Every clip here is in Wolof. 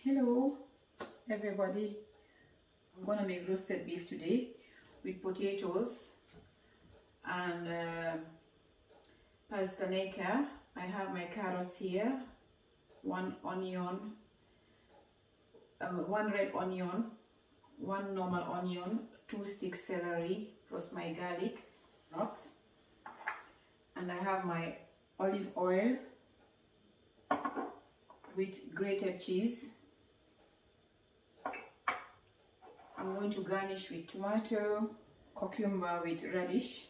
Hello everybody, I'm gonna make roasted beef today with potatoes and palstaneca. I have my carrots here, one onion, one red onion, one normal onion, 2 sticks celery, plus my garlic nuts, and I have my olive oil with grated cheese. I'm going to garnish with tomato, cucumber with radish,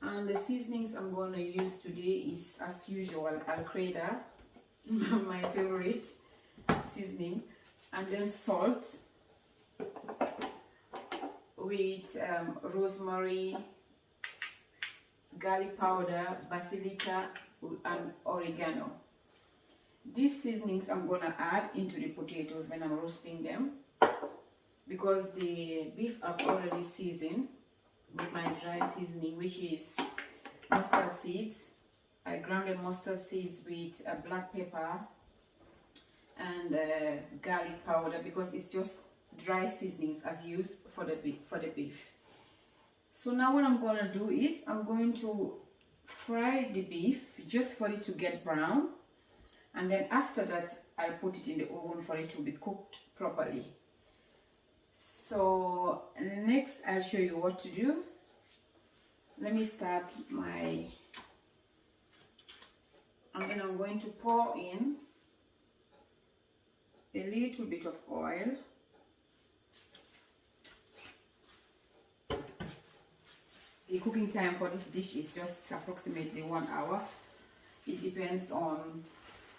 and the seasonings I'm going to use today is, as usual, Al-Qaeda, my favorite seasoning, and then salt with rosemary, garlic powder, basilica, and oregano. These seasonings I'm gonna add into the potatoes when I'm roasting them, because the beef I've already seasoned with my dry seasoning, which is mustard seeds. I grounded mustard seeds with black pepper and garlic powder, because it's just dry seasonings I've used for the beef. So now what I'm gonna do is I'm going to fry the beef just for it to get brown, and then after that I'll put it in the oven for it to be cooked properly. So next I'll show you what to do. Let me start and then I'm going to pour in a little bit of oil. The cooking time for this dish is just approximately 1 hour. It depends on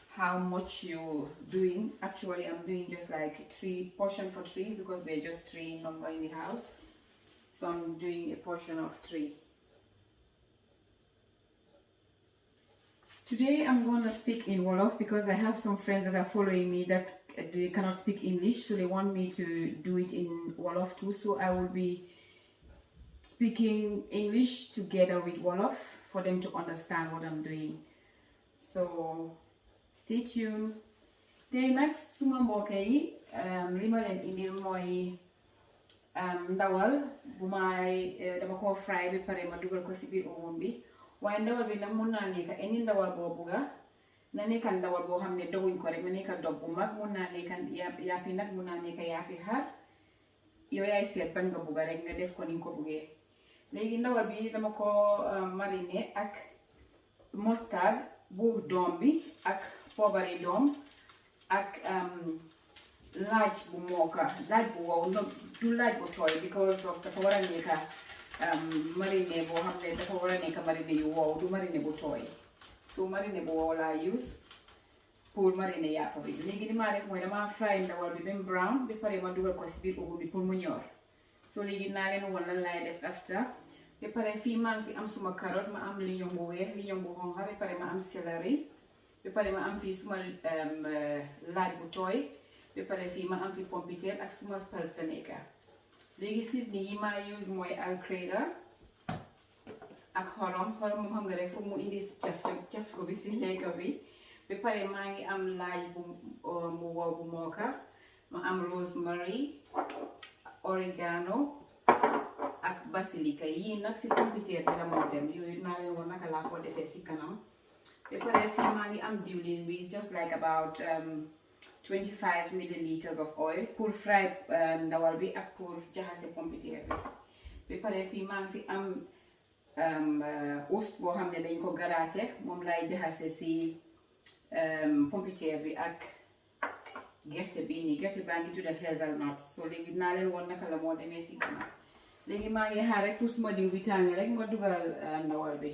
how much you're doing. Actually, I'm doing just like 3 portion for 3, because we're just 3 in number in the house. So I'm doing a portion of 3. Today I'm going to speak in Wolof, because I have some friends that are following me that they cannot speak English, so they want me to do it in Wolof too. So I will be speaking English together with Wolof for them to understand what I'm doing. So stay tuned. Tey nag suma mbokk yi li ma leen indil mooy ndawal bu may dama ko fry ba pare ma dugal ko si biir oven bi. Waaye ndawal bi nag mun naa nekk any ndawal boo bugga, na nekk ndawal boo xam ne doguñ ko rek, na nekk dog bu mag, mun naa nekk yàppi nag, mun naa nekk yàppi xar. Yow yaay seet ban nga bugga rek nga def ko ni nga ko buggee. Léegi ndawal bi dama ko mariner ak mustard bu doom bi, ak poobari doom, ak laaj bu mooka, laaj bu wow, du laaj bu tooy, because of dafa war a nekk mariner boo xam ne dafa war a nekk mariner yu wow, du mariner bu tooy. So mariner bu wow laa use pour mariner yàpp bi. Léegi li ma def mooy dama fry ndawal bi ba brown, ba pare ma dugal ko si biir oven bi pour mu ñor. So léegi naa leen woon lan laay def after. Ba pare fii maa ngi fi am suma carotte, ma am liñoŋ bu weex, liñoŋ bu xonqa, ba pare ma am celery, ba pare ma am fii suma laaj bu tooy, ba pare fii ma am fi pompiteer ak suma palstaneca. Léegi seasoning yi ma use mooy Al-Qaeda ak xorom moom xam nga rek foog mu indi caf ko bi si lekka bi. Ba pare maa ngi am laaj bu wow bu mooka, ma am rosemary, oregano ak basilica. Yii nag si pompiteer bi la moo dem, yooyu naa leen woon naka laa ko defee si kanam. Ba pare fii maa ngi am diwlin bi, it's just like about 25 milliliters of oil pour fry ndawal bi ak pour jaxase pompiteer bi. Ba pare fii maa ngi fi am oust boo xam ne dañ ko garaate, moom lay jaxase si pompiteer bi ak gerte bii nii. Gerte baa ngi tudda hazelnut. So léegi naa leen woon naka la moo demee si kanam. Léegi maa ngi xaar rek pour suma diw bi tàng rek ma dugal ndawal bi.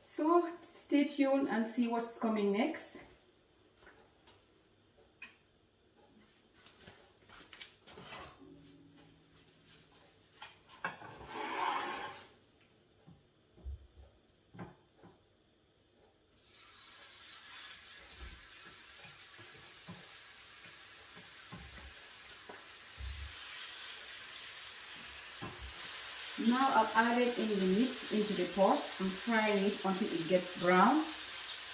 So stay tuned and see what's coming next. Now I've added in the meat into the pot and frying it until it gets brown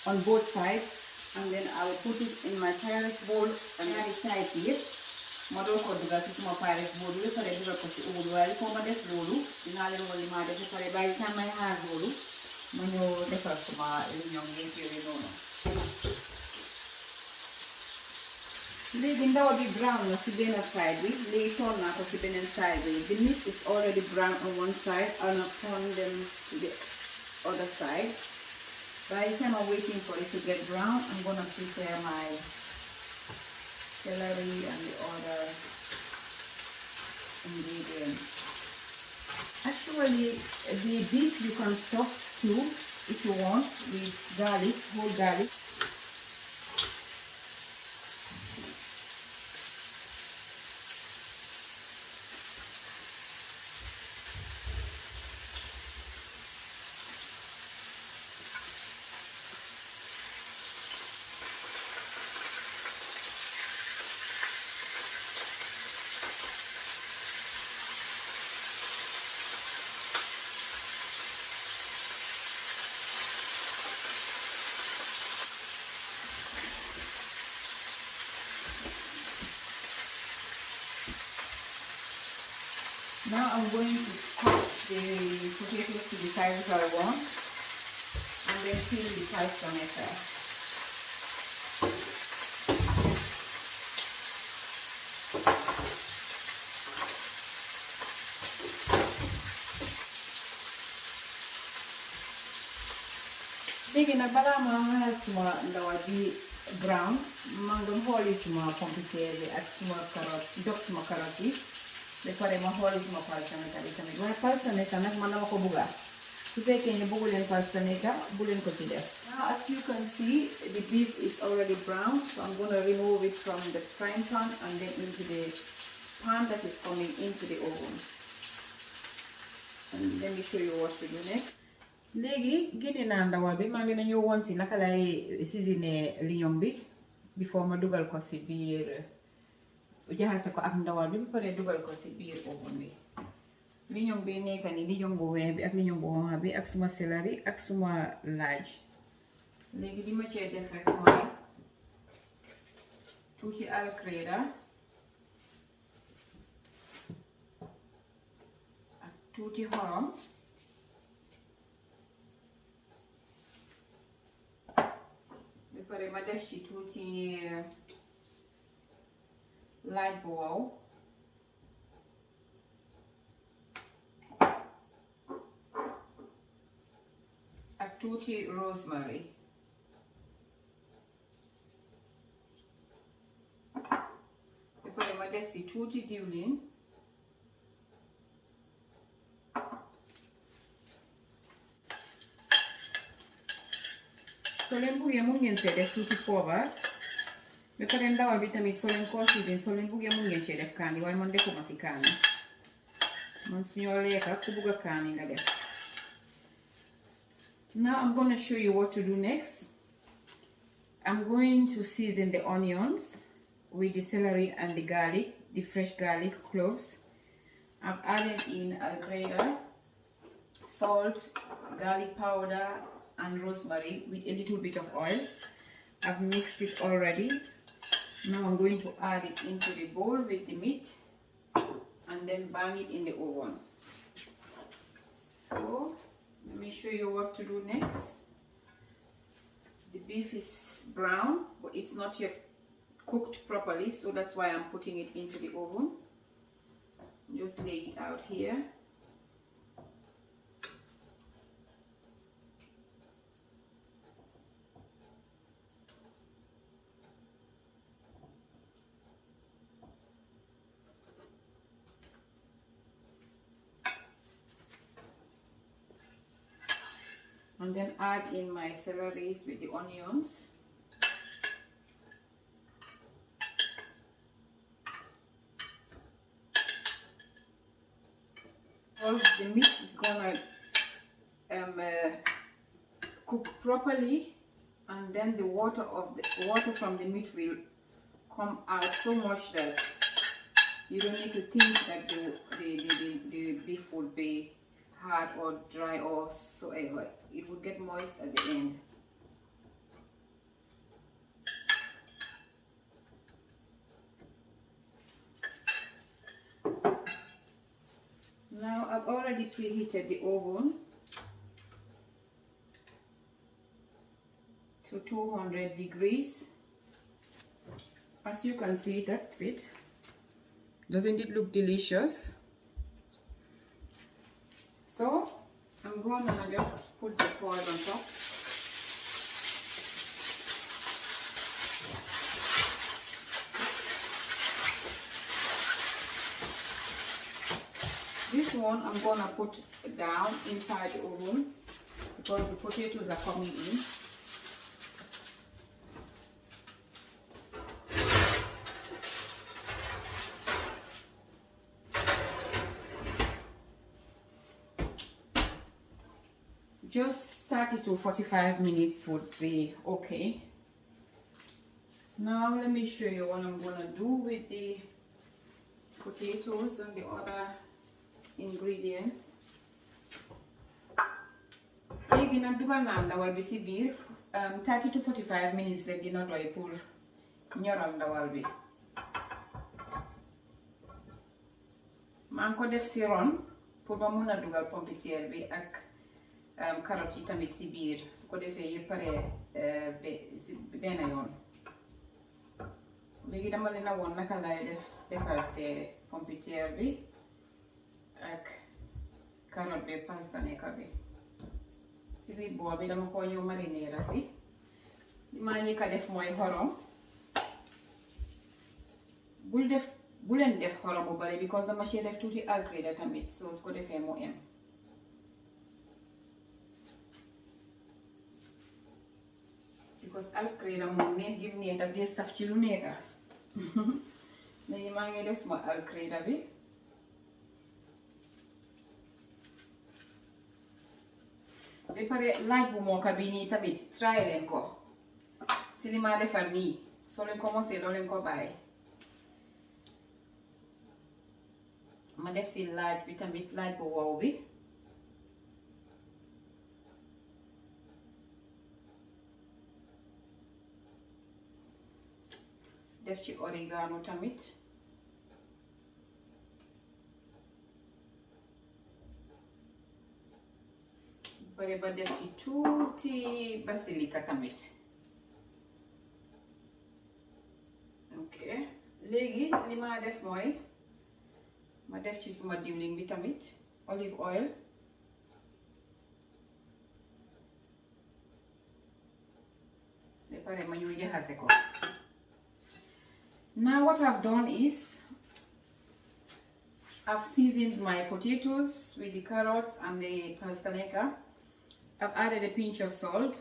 on both sides. and then I will put it in my Pyrex bowl and the sides here. Ma doon ko dugal si suma Pyrex bowl bi pare dugal ko si oven waaye foo ma def loolu dinaa leen wan li ma def pare by the time may xaar loolu ma ñëw defar suma liñoŋ yeeg yooyu noonu. Léegi ndawal bi brown na si benn side bi léegi toon naa ko si beneen side bi. The meat is already brown on one side and I'll turn them to the other side. By the time I'm waiting for it to get brown, I'm gonna prepare my celery and the other ingredients. Actually, the beef you can stuff too if you want with garlic, whole garlic. Now I'm going to cut the potatoes to the sizes I want and then peel the sliced tomato. Léegi nag balaa ma xaar suma ndawal bi brown maa ngi doon xooli suma pompiteer bi ak suma carotte dog suma carotte yi. Ba pare ma xooli suma palsameta bi tamit waaye palsameta nag man dama ko bugga su fekkee ne bëggu leen palsameta bu leen ko ci def. Now as you can see the beef is already brown, so I'm going to remove it from the frying pan and then into the pan that is coming into the oven. And let me show you what to do next. Léegi génne naa ndawal bi maa ngi leen ñëw woon si naka lay seasoner liñoŋ bi before ma dugal ko si biir jaxase ko ak ndawal bi ba pare dugal ko si biir oven bi. Liñoŋ bi nekk ni liñoŋ bu weex bi ak liñoŋ bu xonq bi ak suma celery ak suma laaj. Léegi li ma cee def rek mooy tuuti alcreda ak tuuti xorom ba pare ma def ci tuuti laaj bu wow ak tuuti rosemary ba pare ma def ci tuuti diwlin soo leen buggee mun ngeen see def tuuti poobar ba pare ndawal bi tamit soo leen ko season soo leen buggee mun ngeen see def kaani waaye man defuma si kaani man suñoo lekka ku bugga kaani nga def. Now I'm going to show you what to do next. I'm going to season the onions with the celery and the garlic, the fresh garlic cloves. I've added in alcreda, salt, garlic powder and rosemary with a little bit of oil. I've mixed it already. Now I'm going to add it into the bowl with the meat and then bang it in the oven. So let me show you what to do next. The beef is brown, but it's not yet cooked properly, so that's why I'm putting it into the oven. Just lay it out here. And then add in my celeries with the onions. Once the meat is gonna cook properly, and then the water from the meat will come out so much that you don't need to think that the beef would be hard or dry or so ever. It will get moist at the end. already preheated the oven to 200 degrees. As you can see, that's it. Doesn't it look delicious? So I'm gonna just put the foil on top. This one I'm gonna put down inside the oven because the potatoes are coming in. Just 30 to 45 minutes would be okay. Now let me show you what I'm gonna do with the potatoes and the other ingredients. Léegi nag dugal naa ndawal bi ci biir 30 to 45 minutes rek dina doy pour ñoral ndawal bi. maa ngi ko def ci ron pour ba mun a dugal pompiteer bi ak carotte yi tamit ci biir su ko defee yëpp pare benn yoon. Léegi dama leen a woon naka lay defar ci pompiteer bi ak carotte bi pastaneka bi. Ci biir bool bi dama ko ñëw mariner ci. Li ma njëkk a def mooy xorom. Bu leen def xorom bu bari because dama ci def tuuti alcreda tamit so su ko defee mu em. Because alcreda moom neex gi mu neex daf dee saf ci lu nekka. Léegi maa ngi def suma alcreda bi. Ba pare laaj bu mooka bi nii tamit try leen ko. Si li ma defar nii soo leen ko mosee doo leen ko bàyyi. Ma def si laaj bi tamit laaj bu wow bi. Def ci oregano tamit. Bare ba def ci tuuti basilica tamit. Ok léegi li ma def mooy ma def ci suma diwlin bi tamit olive oil. Ba pare ma ñëw jaxase ko. Now what I've done is I've seasoned my potatoes with the carrots and the pastaneka. I've added a pinch of salt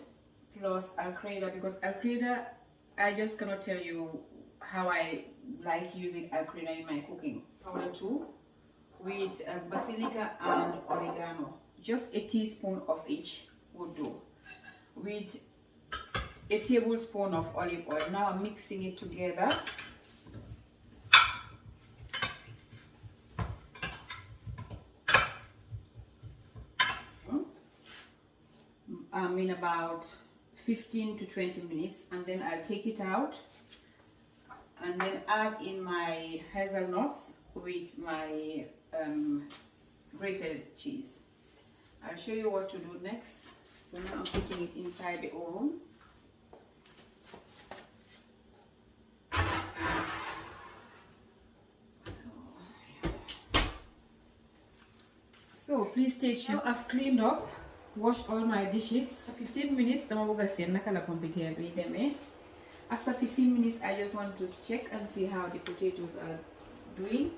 plus alcreda because alcreda, I just cannot tell you how I like using alcreda in my cooking. Powder too with basilica and oregano. Just a teaspoon of each would do. With a tablespoon of olive oil. Now I'm mixing it together. In about 15 to 20 minutes, and then I'll take it out and then add in my hazelnuts with my grated cheese. I'll show you what to do next. So now I'm putting it inside the oven. So please stay tuned. I've cleaned up, washed all my dishes. 15 minutes, dama bëgg a seet naka la pompiteer bi demee. After 15 minutes, I just want to check and see how the potatoes are doing.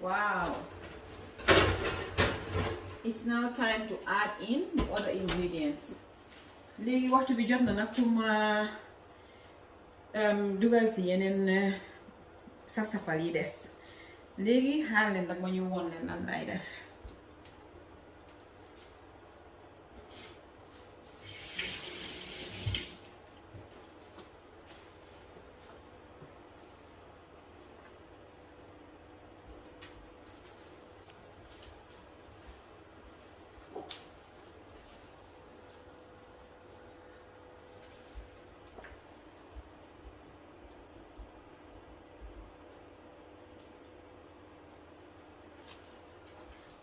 Wow. It's now time to add in the other ingredients. Léegi waxtu bi jot na nag pour ma dugal si yeneen saf-safal yi des. Léegi xaar leen nag ma ñu woon leen lan lay def.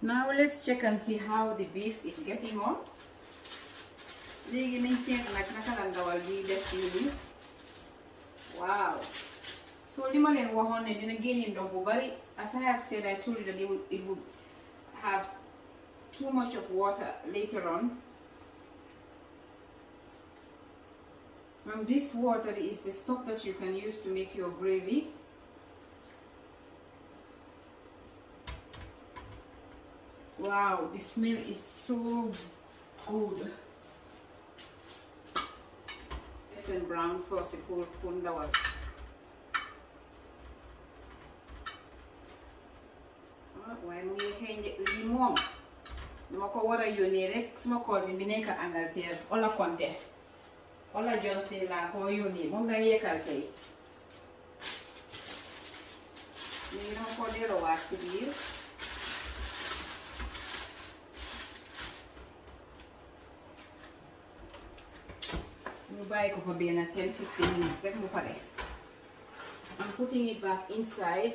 Now let's check and see how the beef is getting on. Léegi nañ seet nag naka la ndawal bi def fii nii. Wow. So li ma leen waxoon ne dina génne ndox bu bari. As I have said, I told you that it would have too much of water later on. And this water is the stock that you can use to make your gravy. Wow, the smell is so good. It's in brown sauce, the pundawal. Why mu ngi xeeñ lii moom dama ko war a yónnee rek suma cousin bi nekk Angleterre Ola Conte Ola Johnson laa ko yónnee moom la yekkal tey léegi dama ko delloowaat si biir ñu bàyyi ko fa benn 10-15 minutes rek mu pare. I'm putting it back inside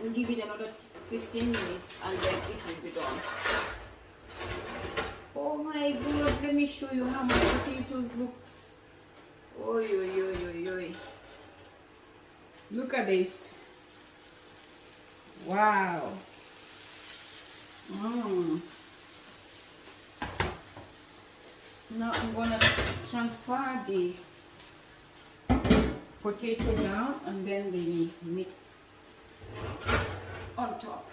and give it another 15 minutes and then it will be done. Oh my god, let me show you how my potatoes looks. Oi, oi, oi, oi, oi. Look at this. Wow. Now I'm gonna transfer the potato down and then the meat on top.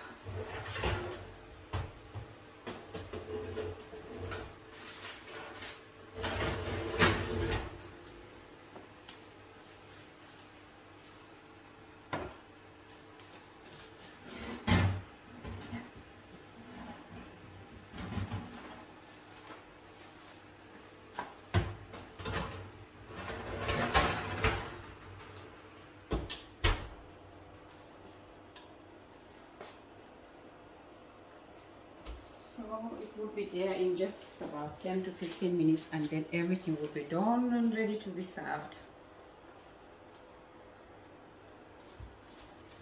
So it would be there in just about 10 to 15 minutes and then everything will be done and ready to be served.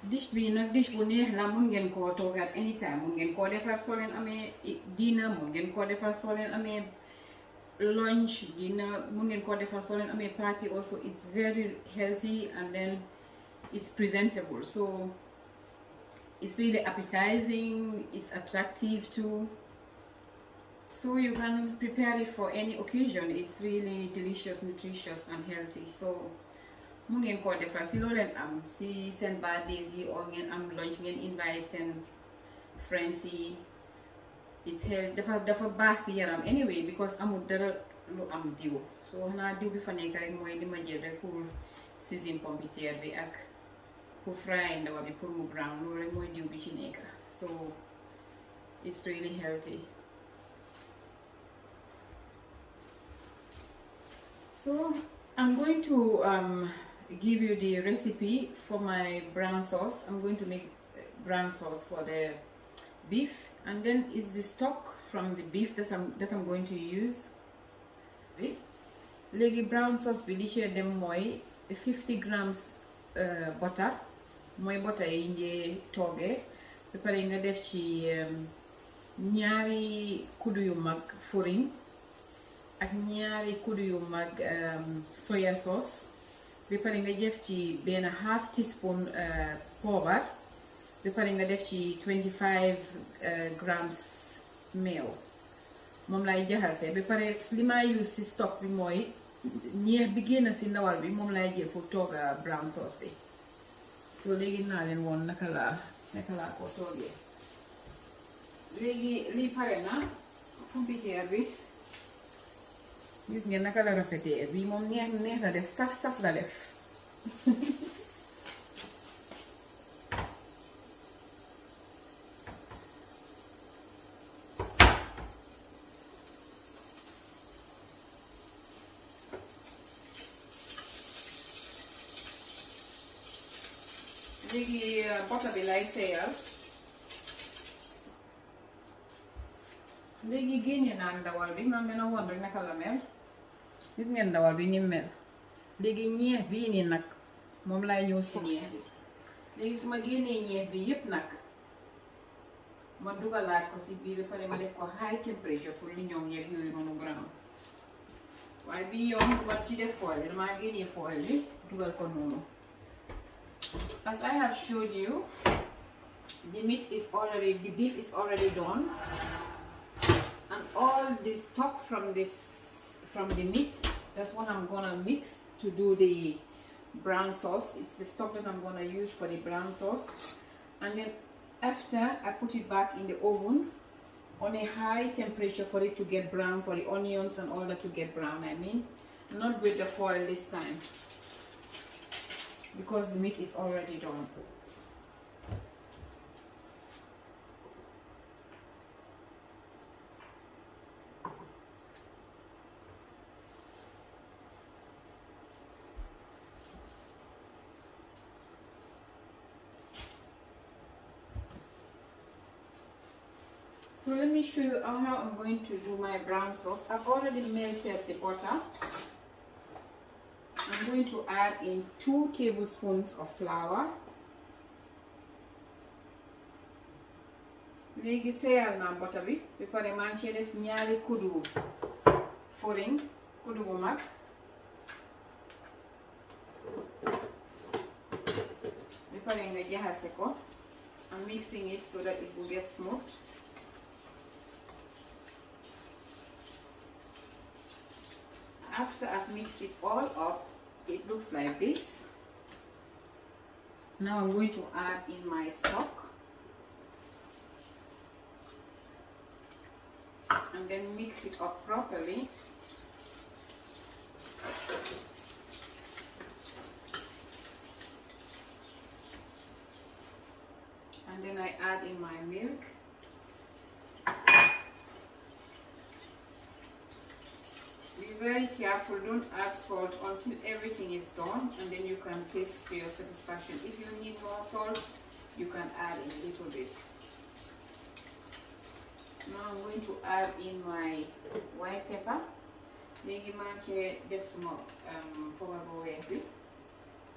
Dish bi nag dish bu neex la mun ngeen koo toog at any time. Mun ngeen koo defar soo leen amee dinner, mun ngeen koo defar soo leen amee lunch, dinner, mun ngeen koo defar soo leen amee party also. It's very healthy and then it's presentable. So it's really appetizing, it's attractive too. So you can prepare it for any occasion. It's really delicious, nutritious and healthy. So mun ngeen koo defar si loo leen am si seen birthdays yi or ngeen am lunch ngeen invite seen friends yi. It's healthy, dafa baax si yaram anyway because amul dara lu am diw. So xanaa diw bi fa nekk rek mooy li ma jël rek pour season pompiteer bi ak pour fry ndawal bi pour mu brown loolu rek mooy diw bi ci nekk. So it's really healthy. So I'm going to give you the recipe for my brown sauce. I'm going to make brown sauce for the beef, and then it's the stock from the beef that I'm going to use. Léegi brown sauce bi li ci dem mooy 50 grams butter, mooy butter yi njee toogee ba pare nga def ci ñaari kuddu yu mag farine ak ñaari kuddu yu mag soya sauce ba pare nga def ci benn half teaspoon poobar ba pare nga def ci 25 grams meew moom lay jaxase ba pare li ma use ci stock bi mooy ñeex bi génn ci ndawal bi moom lay jël pour tooga brown sauce bi. So léegi naa leen woon naka laa ko toogee. Léegi lii pare na pompiteer bi gis ngeen naka la rafetee bi moom neex la def saf la def. Léegi bota bi lay seeyal. Léegi génne naa ndawal bi maa ngi leen a woon rek naka la mel. Gis ngeen ndawal bi ni mel. Léegi ñeex bii nii nag moom lay ñëw si ñeex bi. Léegi su ma génnee ñeex bi yépp nag ma dugalaat ko si biir ba pare ma def ko high temperature pour li ñoom yeeg yooyu noonu brown waaye bi yoon du ma ci def foil bi damaa génnee foil bi dugal ko noonu. As I have showed you, the beef is already done, and all the stock from the meat, that's what I'm gonna mix to do the brown sauce. It's the stock that I'm gonna use for the brown sauce, and then after I put it back in the oven on a high temperature for it to get brown, for the onions and all that to get brown. I mean, not with the foil this time, because the meat is already done. So let me show you how I'm going to do my brown sauce. I've already melted the butter. I'm going to add in 2 tablespoons of flour. Léegi seyal naa butter bi ba pare maa ngi ci def ñaari kuddu foriñ, kuddu bu mag. Ba pare nga jaxase ko. I'm mixing it so that it will get smooth. After I've mixed it all up, it looks like this. Now I'm going to add in my stock and then mix it up properly. And then I add in my milk. Be very careful, don't add salt until everything is done, and then you can taste to your satisfaction. If you need more salt, you can add a little bit. Now I'm going to add in my white pepper. Léegi maa ngi ci def suma poobar bu weex bi,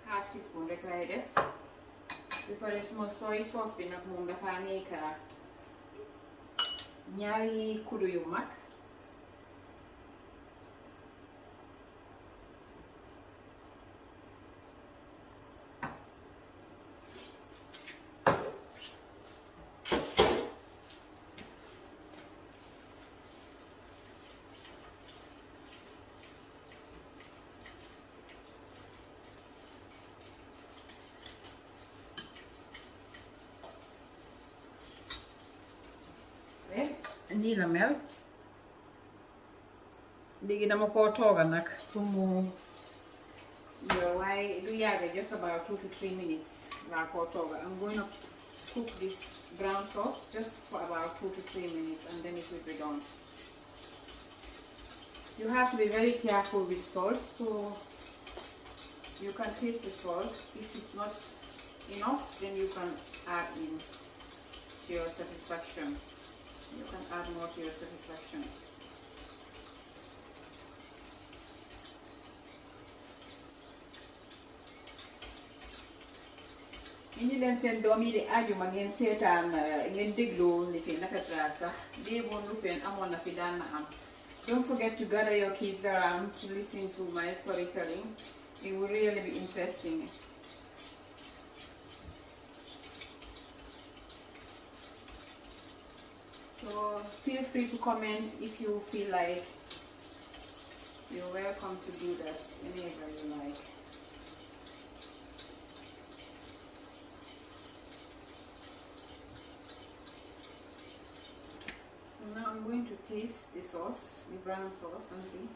half teaspoon rek lay def. Ba pare suma soy sauce bi nag moom dafa nekk ñaari kuddu yu mag. Nii la mel. Léegi dama ko tooga nag pour mu waaye du yàgga, just about 2 to 3 minutes laa ko tooga. I'm going to cook this brown sauce just for about 2 to 3 minutes, and then it will be done. You have to be very careful with salt, so you can taste the salt. If it's not enough, then you can add in to your satisfaction. You can add more to your satisfaction. Indi leen seen doom yi di ajuma ngeen seetaan ngeen déglu ni fi naka traasa dee boon lu fen amoon na fi daan na am. Don't forget to gather your kids around to listen to my storytelling. It will really be interesting. So feel free to comment if you feel like. You're welcome to do that whenever you like. So now I'm going to taste the sauce, the brown sauce, and see.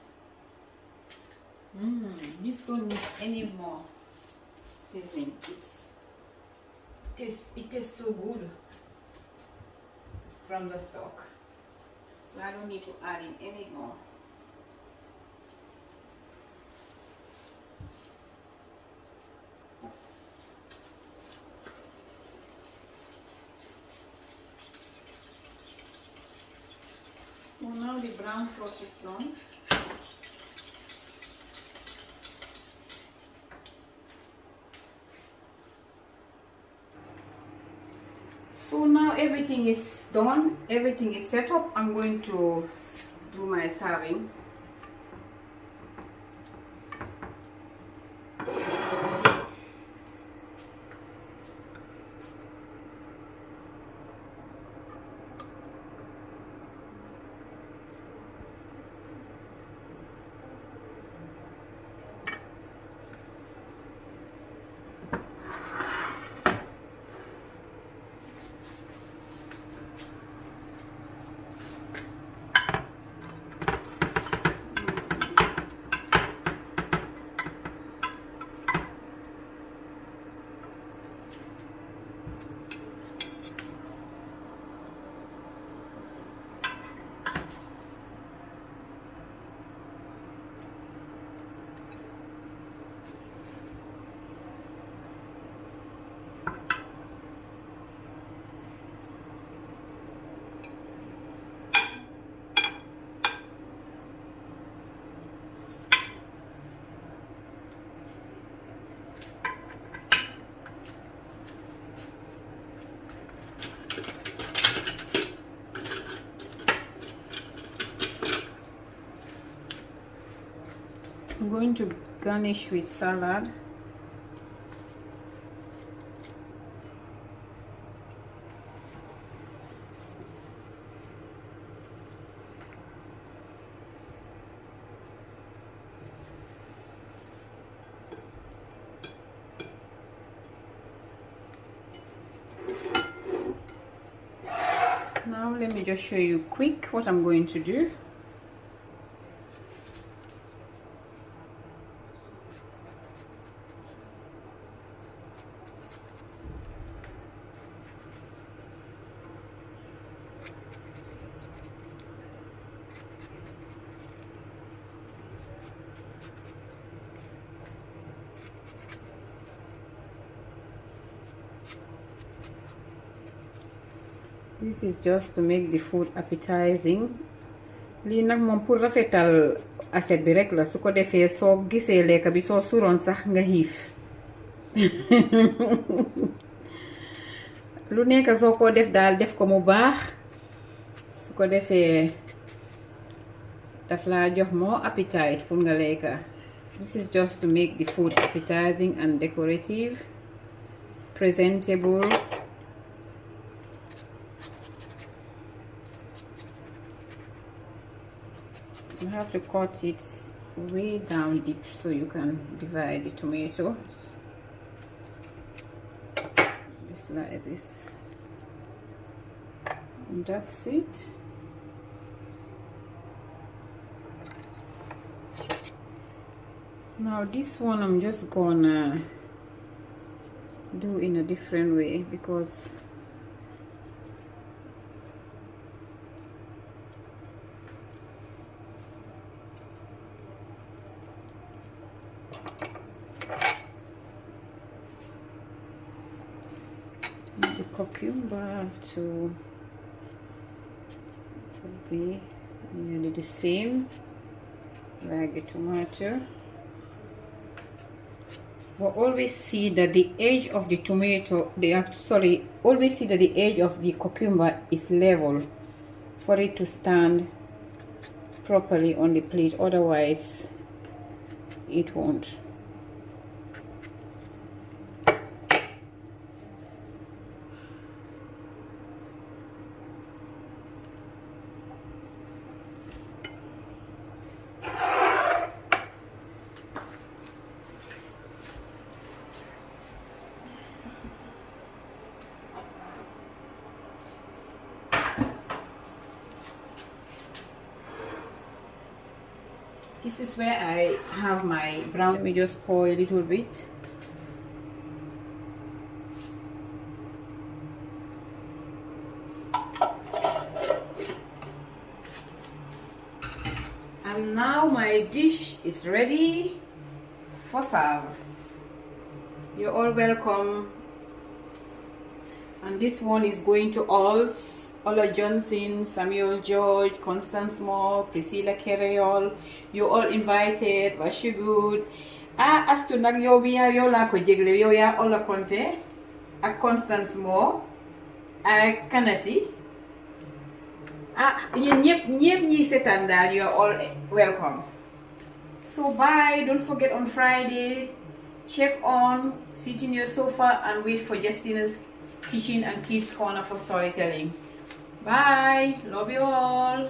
This don't need any more seasoning. It tastes so good from the stock, so I don't need to add in any more. So now the brown sauce is done. So now everything is done, everything is set up, I'm going to do my serving. I'm going to garnish with salad. Now let me just show you quick what I'm going to do. This is just to make the food appetizing. Lii nag moom pour rafetal assiette bi rek la, su ko defee soo gisee lekka bi soo suroon sax nga xiif. Lu nekk soo ko def daal def ko mu baax, su ko defee daf laa jox more appetite pour nga lekka. This is just to make the food appetizing and decorative, presentable. You have to cut it way down deep so you can divide the tomatoes. Just like this. And that's it. Now this one I'm just gonna do in a different way because the cucumber to be nearly the same like the tomato. But always see that the edge of the tomato, always see that the edge of the cucumber is level for it to stand properly on the plate, otherwise it won't. This is where I have my brown. Let me just pour a little bit. And now my dish is ready for serve. You're all welcome. And this one is going to Ola Johnson, Samuel George, Constance Moore, Priscilla Careyol. You're all invited. Wash you good. As to nag yo biya yo la ko jegle yo ya Ola Conte, a Constance Moore, a Kanati, yéen ñëpp ñi seetaan daal, you are all welcome. So bye. Don't forget on Friday, check on, sit in your sofa and wait for Justina's Kitchen and Kids Corner for storytelling. Bye. Love you all.